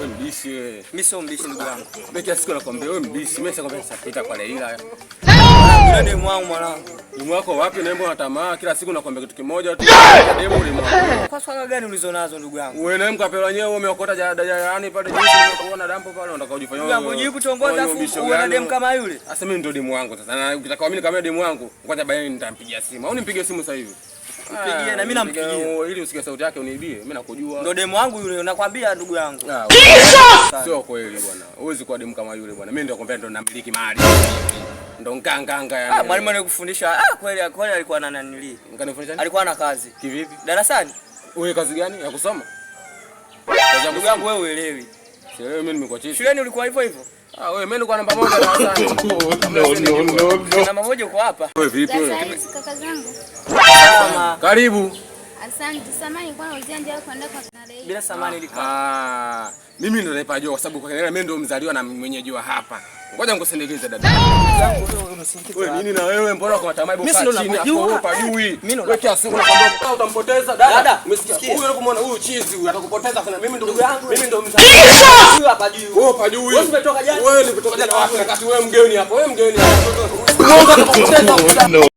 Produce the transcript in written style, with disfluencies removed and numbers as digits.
Wewe mbishi wewe. Mimi sio mbishi ndugu yangu. Mimi kila siku nakwambia wewe mbishi. Mimi nakwambia nisapita kwa Leila. Yule demu wangu mwanangu. Demu wako wapi? Naomba unatamaa kila siku nakwambia kitu kimoja tu. Demu ule mwanangu. Kwa swala gani ulizonazo ndugu yangu? Wewe na mkapela wenyewe wewe umeokota yani pale jinsi unakuona dampo pale unataka ujifanyie. Ndugu yangu jibu tongoza afu uona demu kama yule. Sasa mimi ndio demu wangu sasa. Na ukitaka mimi kama demu wangu, kwanza baadaye nitampigia simu. Au nimpige simu sasa hivi? Mpigie na mimi nampigia. Ili usikie sauti yake uniibie. Mimi nakujua. Ndio demu wangu yule nakwambia ndugu yangu. Sio kweli bwana. Huwezi kuwa demu kama yule bwana. Mimi ndio nakwambia ndio namiliki mali. Ndio nganga yani. Mwalimu alikufundisha. Kweli alikuwa na nanili. Mkanifundisha nini? Alikuwa na kazi. Kivipi? Darasani. Wewe kazi gani? Ya kusoma? Ndugu yangu wewe uelewi. Sio mimi nimekuachia. Shuleni ulikuwa hivyo hivyo? Wewe mimi nilikuwa namba 1 darasani. No. Namba 1 uko hapa. Wewe vipi wewe? Kaka zangu. Salama. Karibu. Asante. Samani kwa uzia ndio kwenda kwa Leila. Bila samani ilikuwa. Mimi ndo naipajua kwa sababu kwa Leila mimi ndo mzaliwa na mwenyeji wa hapa. Ngoja nikusindikize dada. Wewe nini na wewe mbona kwa tamaa ibo chini hapo wewe pajui. Wewe kiasi unakwambia utampoteza dada. Umesikia? Huyu unapomwona huyu chizi huyu atakupoteza kana mimi ndo yangu. Mimi ndo mzaliwa. Huyu hapa juu. Wewe pajui. Wewe umetoka jana. Wewe nimetoka jana wapi wakati wewe mgeni hapo. Wewe mgeni hapo. Unaanza kupoteza.